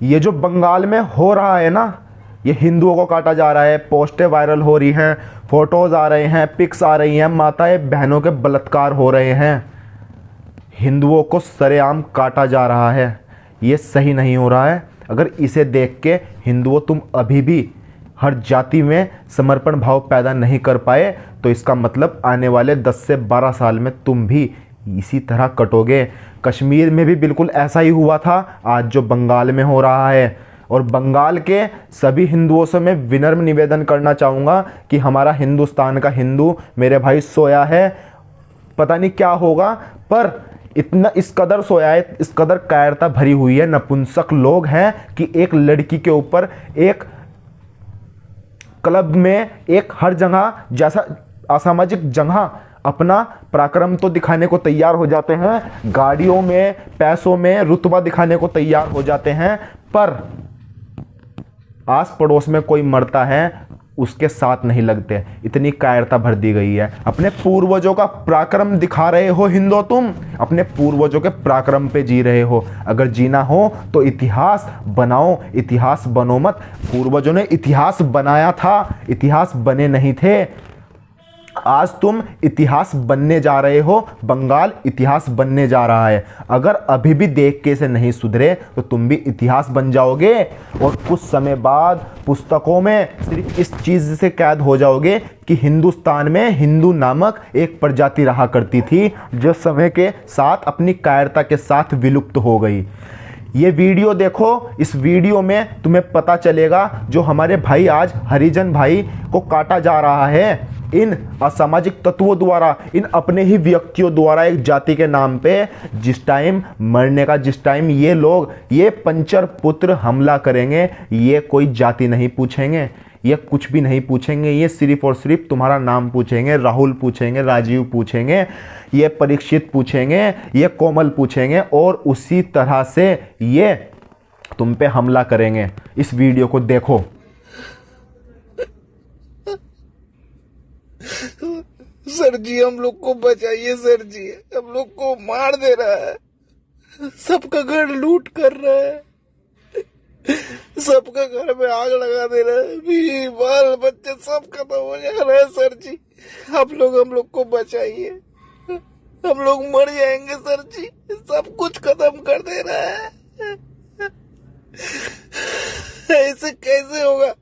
ये जो बंगाल में हो रहा है ना, ये हिंदुओं को काटा जा रहा है, पोस्टें वायरल हो रही हैं, फोटोज़ आ रहे हैं, पिक्स आ रही हैं, माताएं बहनों के बलात्कार हो रहे हैं, हिंदुओं को सरेआम काटा जा रहा है। ये सही नहीं हो रहा है। अगर इसे देख के हिंदुओं तुम अभी भी हर जाति में समर्पण भाव पैदा नहीं कर पाए, तो इसका मतलब आने वाले 10 से 12 साल में तुम भी इसी तरह कटोगे। कश्मीर में भी बिल्कुल ऐसा ही हुआ था, आज जो बंगाल में हो रहा है। और बंगाल के सभी हिंदुओं से मैं विनम्र निवेदन करना चाहूँगा कि हमारा हिंदुस्तान का हिंदू मेरे भाई सोया है, पता नहीं क्या होगा, पर इतना इस कदर सोया है, इस कदर कायरता भरी हुई है, नपुंसक लोग हैं कि एक लड़की के ऊपर एक क्लब में, एक हर जगह जैसा असामाजिक जगह अपना पराक्रम तो दिखाने को तैयार हो जाते हैं, गाड़ियों में, पैसों में रुतबा दिखाने को तैयार हो जाते हैं, पर आस पड़ोस में कोई मरता है उसके साथ नहीं लगते। इतनी कायरता भर दी गई है। अपने पूर्वजों का पराक्रम दिखा रहे हो हिंदू, तुम अपने पूर्वजों के पराक्रम पे जी रहे हो। अगर जीना हो तो इतिहास बनाओ, इतिहास बनो मत। पूर्वजों ने इतिहास बनाया था, इतिहास बने नहीं थे। आज तुम इतिहास बनने जा रहे हो, बंगाल इतिहास बनने जा रहा है। अगर अभी भी देख के से नहीं सुधरे तो तुम भी इतिहास बन जाओगे, और कुछ समय बाद पुस्तकों में सिर्फ इस चीज़ से कैद हो जाओगे कि हिंदुस्तान में हिंदू नामक एक प्रजाति रहा करती थी, जो समय के साथ अपनी कायरता के साथ विलुप्त हो गई। ये वीडियो देखो, इस वीडियो में तुम्हें पता चलेगा जो हमारे भाई आज हरिजन भाई को काटा जा रहा है इन असामाजिक तत्वों द्वारा, इन अपने ही व्यक्तियों द्वारा, एक जाति के नाम पे। जिस टाइम मरने का, जिस टाइम ये लोग, ये पंचर पुत्र हमला करेंगे, ये कोई जाति नहीं पूछेंगे, ये कुछ भी नहीं पूछेंगे, ये सिर्फ और सिर्फ तुम्हारा नाम पूछेंगे, राहुल पूछेंगे, राजीव पूछेंगे, ये परीक्षित पूछेंगे, ये कोमल पूछेंगे, और उसी तरह से ये तुम पे हमला करेंगे। इस वीडियो को देखो। सर जी हम लोग को बचाइए, सर जी हम लोग को मार दे रहा है, सबका घर लूट कर रहा है, सबका घर में आग लगा दे रहा है, बीवी बाल बच्चे सब खत्म हो जा रहा है। सर जी आप लोग हम लोग को बचाइए, हम लोग मर जाएंगे सर जी, सब कुछ खत्म कर दे रहा है। ऐसे कैसे होगा?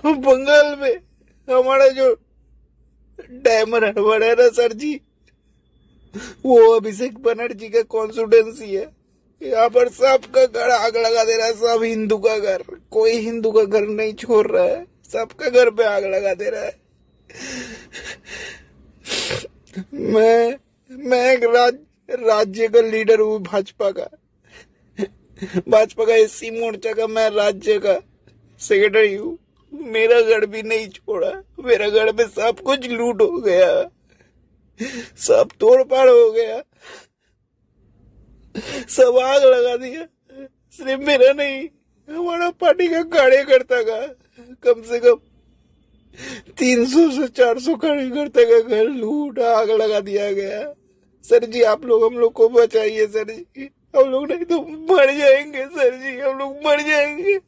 बंगाल में हमारा जो डायमंड हार्बर है ना सर जी, वो अभिषेक बनर्जी का कॉन्स्टिट्यूएंसी है। यहाँ पर सबका घर आग लगा दे रहा है, सब हिंदू का घर, कोई हिंदू का घर नहीं छोड़ रहा है, सबका घर पे आग लगा दे रहा है। मैं एक राज्य का लीडर हूँ, भाजपा का एससी मोर्चा का मैं राज्य का सेक्रेटरी हूँ। मेरा घर भी नहीं छोड़ा, मेरा घर में सब कुछ लूट हो गया, सब तोड़ फाड़ हो गया, सब आग लगा दिया। सिर्फ मेरा नहीं, हमारा पार्टी का कार्यकर्ता का कम से कम 300 से 400 कार्यकर्ता का घर लूट आग लगा दिया गया। सर जी आप लोग हम लोग को बचाइए सर जी, हम लोग नहीं तो मर जाएंगे सर जी, हम लोग मर जाएंगे।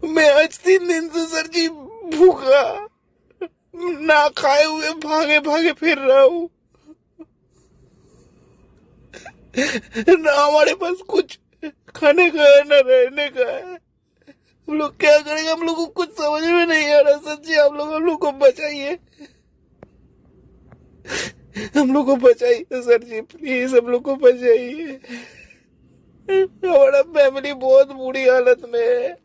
मैं आज 3 दिन से सर जी भूखा, ना खाए हुए भागे भागे फिर रहा हूँ, ना हमारे पास कुछ खाने का है, ना रहने का है। हम लोग क्या करेंगे, हम लोग को कुछ समझ में नहीं आ रहा। सर जी आप लोग हम लोग को बचाइए, हम लोग को बचाइए सर जी, प्लीज हम लोग को बचाइए। हमारा फैमिली बहुत बुरी हालत में है।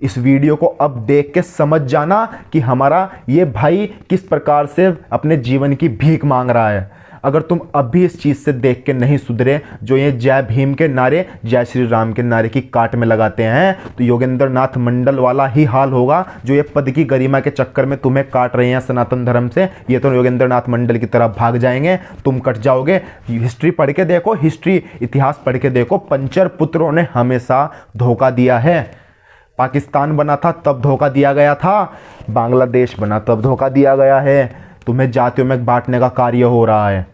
इस वीडियो को अब देख के समझ जाना कि हमारा ये भाई किस प्रकार से अपने जीवन की भीख मांग रहा है। अगर तुम अब भी इस चीज़ से देख के नहीं सुधरे, जो ये जय भीम के नारे, जय श्री राम के नारे की काट में लगाते हैं, तो योगेंद्र नाथ मंडल वाला ही हाल होगा। जो ये पद की गरिमा के चक्कर में तुम्हें काट रहे हैं सनातन धर्म से, ये तो योगेंद्र नाथ मंडल की तरफ भाग जाएंगे, तुम कट जाओगे। हिस्ट्री पढ़ के देखो, हिस्ट्री इतिहास पढ़ के देखो, पंचर पुत्रों ने हमेशा धोखा दिया है। पाकिस्तान बना था तब धोखा दिया गया था, बांग्लादेश बना तब धोखा दिया गया है। तुम्हें जातियों में बांटने का कार्य हो रहा है।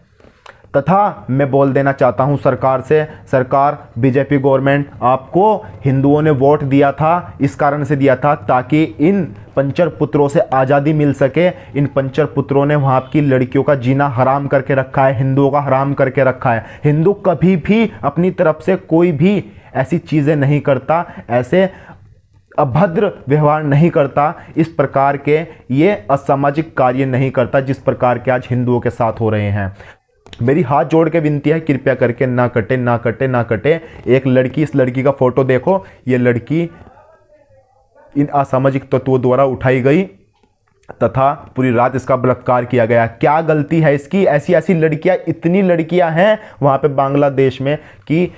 तथा मैं बोल देना चाहता हूं सरकार से, सरकार, बीजेपी गवर्नमेंट, आपको हिंदुओं ने वोट दिया था, इस कारण से दिया था ताकि इन पंचर पुत्रों से आज़ादी मिल सके। इन पंचर पुत्रों ने वहाँ की लड़कियों का जीना हराम करके रखा है, हिंदुओं का हराम करके रखा है। हिंदू कभी भी अपनी तरफ से कोई भी ऐसी चीज़ें नहीं करता, ऐसे अभद्र व्यवहार नहीं करता, इस प्रकार के ये असामाजिक कार्य नहीं करता जिस प्रकार के आज हिंदुओं के साथ हो रहे हैं। मेरी हाथ जोड़ के विनती है, कृपया करके ना कटे, ना कटे, ना कटे। एक लड़की, इस लड़की का फोटो देखो, ये लड़की इन असामाजिक तत्वों द्वारा उठाई गई तथा पूरी रात इसका बलात्कार किया गया। क्या गलती है इसकी? ऐसी ऐसी लड़कियां, इतनी लड़कियां हैं वहां पे बांग्लादेश में कि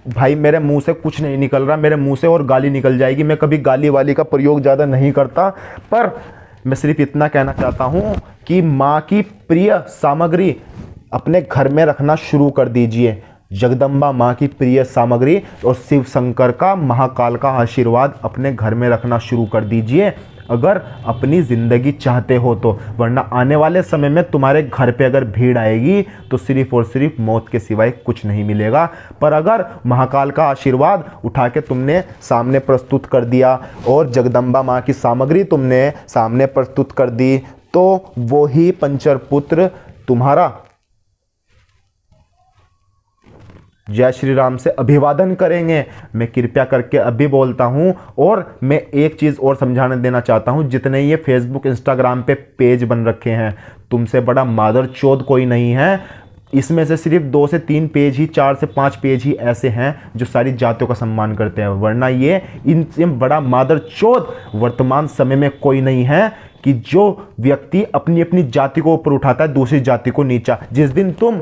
भाई मेरे मुंह से कुछ नहीं निकल रहा, मेरे मुंह से और गाली निकल जाएगी। मैं कभी गाली वाली का प्रयोग ज़्यादा नहीं करता, पर मैं सिर्फ इतना कहना चाहता हूँ कि माँ की प्रिय सामग्री अपने घर में रखना शुरू कर दीजिए। जगदम्बा माँ की प्रिय सामग्री और शिव शंकर का, महाकाल का आशीर्वाद अपने घर में रखना शुरू कर दीजिए अगर अपनी ज़िंदगी चाहते हो तो। वरना आने वाले समय में तुम्हारे घर पे अगर भीड़ आएगी तो सिर्फ और सिर्फ मौत के सिवाय कुछ नहीं मिलेगा। पर अगर महाकाल का आशीर्वाद उठा के तुमने सामने प्रस्तुत कर दिया और जगदम्बा माँ की सामग्री तुमने सामने प्रस्तुत कर दी, तो वो ही पंचर पुत्र तुम्हारा जय श्री राम से अभिवादन करेंगे। मैं कृपया करके अभी बोलता हूं, और मैं एक चीज़ और समझाने देना चाहता हूं, जितने ये फेसबुक इंस्टाग्राम पे पेज बन रखे हैं, तुमसे बड़ा मादर चोद कोई नहीं है। इसमें से सिर्फ 2 से 3 पेज ही, 4 से 5 पेज ही ऐसे हैं जो सारी जातियों का सम्मान करते हैं, वरना ये इनसे बड़ा मादर चोद वर्तमान समय में कोई नहीं है कि जो व्यक्ति अपनी अपनी जाति को ऊपर उठाता है, दूसरी जाति को नीचा। जिस दिन तुम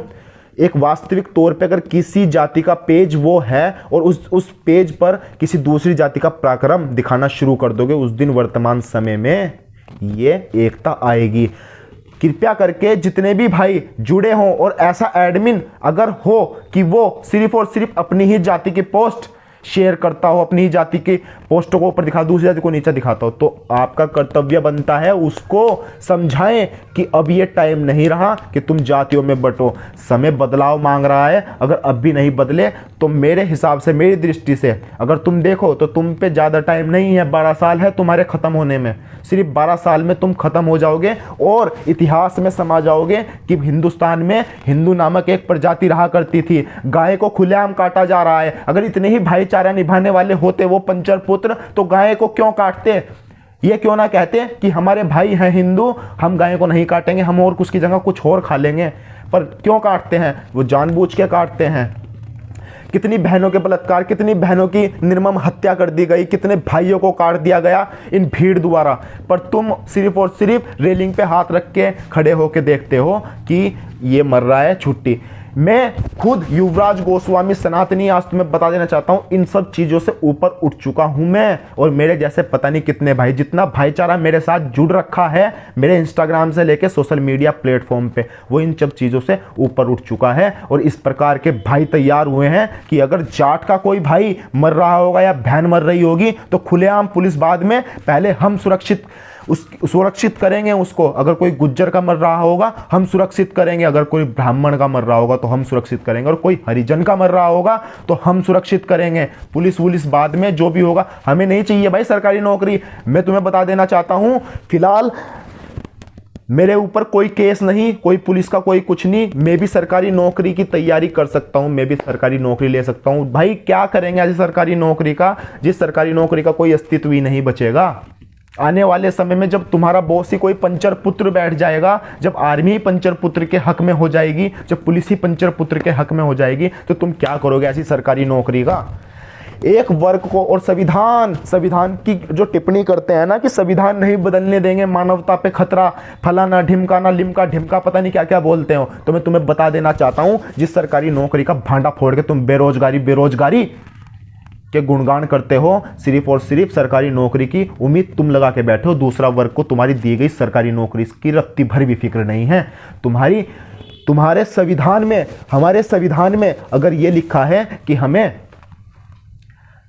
एक वास्तविक तौर पे अगर किसी जाति का पेज वो है और उस पेज पर किसी दूसरी जाति का पराक्रम दिखाना शुरू कर दोगे, उस दिन वर्तमान समय में ये एकता आएगी। कृपया करके जितने भी भाई जुड़े हों और ऐसा एडमिन अगर हो कि वो सिर्फ और सिर्फ अपनी ही जाति की पोस्ट शेयर करता हो, अपनी ही जाति के पोस्टों को ऊपर दिखा, दूसरी जाति को नीचे दिखाता हो, तो आपका कर्तव्य बनता है उसको समझाएं कि अब ये टाइम नहीं रहा कि तुम जातियों में बंटो। समय बदलाव मांग रहा है। अगर अब भी नहीं बदले तो मेरे हिसाब से, मेरी दृष्टि से अगर तुम देखो तो तुम पे ज़्यादा टाइम नहीं है, 12 साल है तुम्हारे ख़त्म होने में। सिर्फ 12 साल में तुम ख़त्म हो जाओगे और इतिहास में समा जाओगे कि हिंदुस्तान में हिंदू नामक एक प्रजाति रहा करती थी। गाय को खुलेआम काटा जा रहा है। अगर इतने ही भाईचारा निभाने वाले होते वो पंचर पुत्र, तो गाय को क्यों काटते? ये क्यों ना कहते कि हमारे भाई हैं हिंदू, हम गाय को नहीं काटेंगे, हम और उसकी जगह कुछ और खा लेंगे। पर क्यों काटते हैं? वो जानबूझ के काटते हैं। कितनी बहनों के बलात्कार, कितनी बहनों की निर्मम हत्या कर दी गई, कितने भाइयों को काट दिया गया इन भीड़ द्वारा। पर तुम सिर्फ और सिर्फ रेलिंग पे हाथ रख के खड़े होके देखते हो कि ये मर रहा है, छुट्टी। मैं खुद युवराज गोस्वामी सनातनी, आज तुम्हें बता देना चाहता हूं, इन सब चीज़ों से ऊपर उठ चुका हूं मैं, और मेरे जैसे पता नहीं कितने भाई, जितना भाईचारा मेरे साथ जुड़ रखा है मेरे इंस्टाग्राम से लेके सोशल मीडिया प्लेटफॉर्म पे, वो इन सब चीज़ों से ऊपर उठ चुका है। और इस प्रकार के भाई तैयार हुए हैं कि अगर जाट का कोई भाई मर रहा होगा या बहन मर रही होगी तो खुलेआम पुलिस, बाद में पहले हम सुरक्षित करेंगे उसको। अगर कोई गुज्जर का मर रहा होगा हम सुरक्षित करेंगे, अगर कोई ब्राह्मण का मर रहा होगा तो हम सुरक्षित करेंगे, और कोई हरिजन का मर रहा होगा तो हम सुरक्षित करेंगे। पुलिस बाद में जो भी होगा, हमें नहीं चाहिए भाई सरकारी नौकरी। मैं तुम्हें बता देना चाहता हूं, फिलहाल मेरे ऊपर कोई केस नहीं, कोई पुलिस का कोई कुछ नहीं, मैं भी सरकारी नौकरी की तैयारी कर सकता हूं, मैं भी सरकारी नौकरी ले सकता हूं। भाई क्या करेंगे ऐसी सरकारी नौकरी का, जिस सरकारी नौकरी का कोई अस्तित्व ही नहीं बचेगा। आने वाले समय में जब तुम्हारा बॉस ही कोई पंचर पुत्र बैठ जाएगा, जब आर्मी ही पंचर पुत्र के हक में हो जाएगी, जब पुलिस ही पंचर पुत्र के हक में हो जाएगी, तो तुम क्या करोगे ऐसी सरकारी नौकरी का? एक वर्ग को, और संविधान की जो टिप्पणी करते हैं ना कि संविधान नहीं बदलने देंगे, मानवता पे खतरा, फलाना ढिमकाना लिमका ढिमका, पता नहीं क्या क्या बोलते हो, तो मैं तुम्हें बता देना चाहता हूं, जिस सरकारी नौकरी का भांडा फोड़ के तुम बेरोजगारी के गुणगान करते हो, सिर्फ और सिर्फ सरकारी नौकरी की उम्मीद तुम लगा के बैठे हो। दूसरा वर्ग को तुम्हारी दी गई सरकारी नौकरी की रत्ती भर भी फिक्र नहीं है। तुम्हारे संविधान में, हमारे संविधान में अगर ये लिखा है कि हमें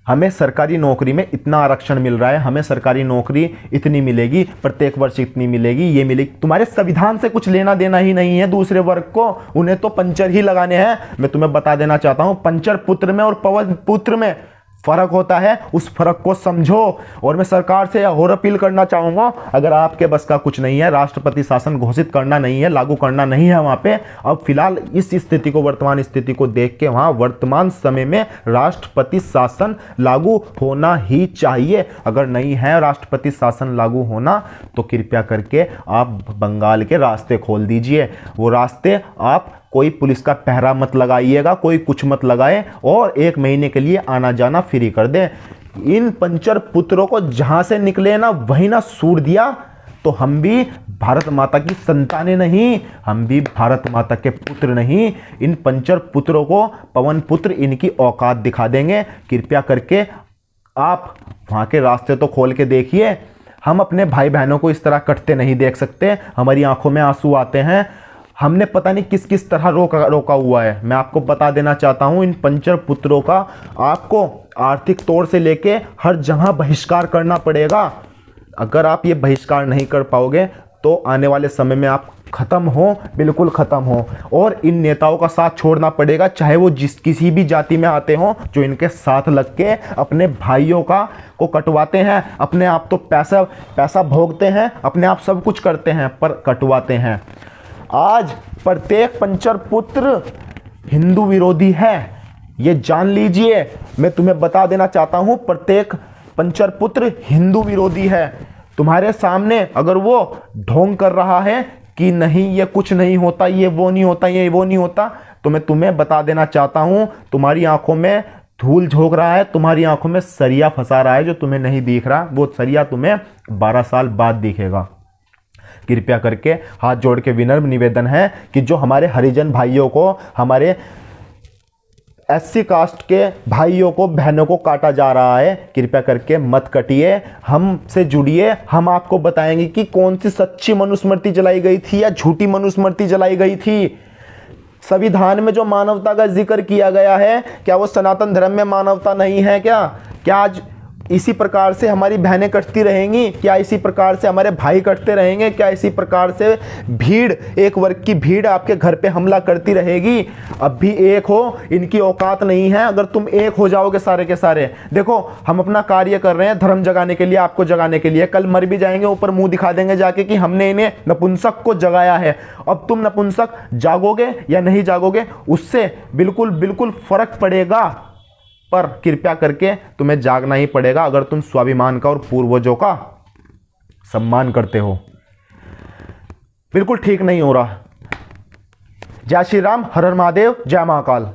हमें सरकारी नौकरी में इतना आरक्षण मिल रहा है, हमें सरकारी नौकरी इतनी मिलेगी, प्रत्येक वर्ष इतनी मिलेगी, ये मिलेगी। तुम्हारे संविधान से कुछ लेना देना ही नहीं है दूसरे वर्ग को, उन्हें तो पंचर ही लगाने हैं। मैं तुम्हें बता देना चाहता हूं, पंचर पुत्र में और पवन पुत्र में फर्क होता है, उस फर्क को समझो। और मैं सरकार से और अपील करना चाहूंगा, अगर आपके बस का कुछ नहीं है, राष्ट्रपति शासन घोषित करना नहीं है, लागू करना नहीं है वहां पे, अब फिलहाल इस स्थिति को, वर्तमान स्थिति को देख के वहां वर्तमान समय में राष्ट्रपति शासन लागू होना ही चाहिए। अगर नहीं है राष्ट्रपति शासन लागू होना, तो कृपया करके आप बंगाल के रास्ते खोल दीजिए। वो रास्ते आप कोई पुलिस का पहरा मत लगाइएगा, कोई कुछ मत लगाए, और 1 महीने के लिए आना जाना फ्री कर दें। इन पंचर पुत्रों को जहां से निकले ना वहीं ना सूर दिया, तो हम भी भारत माता की संतानें नहीं, हम भी भारत माता के पुत्र नहीं। इन पंचर पुत्रों को पवन पुत्र इनकी औकात दिखा देंगे। कृपया करके आप वहां के रास्ते तो खोल के देखिए। हम अपने भाई बहनों को इस तरह कटते नहीं देख सकते, हमारी आंखों में आंसू आते हैं। हमने पता नहीं किस किस तरह रोका हुआ है। मैं आपको बता देना चाहता हूं, इन पंचर पुत्रों का आपको आर्थिक तौर से लेके हर जगह बहिष्कार करना पड़ेगा। अगर आप ये बहिष्कार नहीं कर पाओगे तो आने वाले समय में आप खत्म हो, बिल्कुल खत्म हो। और इन नेताओं का साथ छोड़ना पड़ेगा, चाहे वो किसी भी जाति में आते हो, जो इनके साथ लग के अपने भाइयों को कटवाते हैं। अपने आप तो पैसा भोगते हैं, अपने आप सब कुछ करते हैं, पर कटवाते हैं। आज प्रत्येक पंचर पुत्र हिंदू विरोधी है, ये जान लीजिए। मैं तुम्हें बता देना चाहता हूं, प्रत्येक पंचर पुत्र हिंदू विरोधी है। तुम्हारे सामने अगर वो ढोंग कर रहा है कि नहीं ये कुछ नहीं होता, ये वो नहीं होता, ये वो नहीं होता, तो मैं तुम्हें बता देना चाहता हूं, तुम्हारी आंखों में धूल झोंक रहा है, तुम्हारी आंखों में सरिया फंसा रहा है, जो तुम्हें नहीं दिख रहा। वो सरिया तुम्हें 12 साल बाद दिखेगा। कृपया करके हाथ जोड़ के विनम्र निवेदन है कि जो हमारे हरिजन भाइयों को, हमारे SC कास्ट के भाइयों को, बहनों को काटा जा रहा है, कृपया करके मत कटिए, हमसे जुड़िए। हम आपको बताएंगे कि कौन सी सच्ची मनुस्मृति जलाई गई थी या झूठी मनुस्मृति जलाई गई थी। संविधान में जो मानवता का जिक्र किया गया है, क्या वो सनातन धर्म में मानवता नहीं है? क्या आज इसी प्रकार से हमारी बहनें कटती रहेंगी? क्या इसी प्रकार से हमारे भाई कटते रहेंगे? क्या इसी प्रकार से भीड़, एक वर्ग की भीड़ आपके घर पे हमला करती रहेगी? अब भी एक हो, इनकी औकात नहीं है। अगर तुम एक हो जाओगे सारे के सारे, देखो हम अपना कार्य कर रहे हैं धर्म जगाने के लिए, आपको जगाने के लिए। कल मर भी जाएंगे, ऊपर मुंह दिखा देंगे जाके कि हमने इन्हें नपुंसक को जगाया है। अब तुम नपुंसक जागोगे या नहीं जागोगे, उससे बिल्कुल फर्क पड़ेगा। पर कृपया करके तुम्हें जागना ही पड़ेगा अगर तुम स्वाभिमान का और पूर्वजों का सम्मान करते हो। बिल्कुल ठीक नहीं हो रहा। जय श्री राम, हर हर महादेव, जय महाकाल।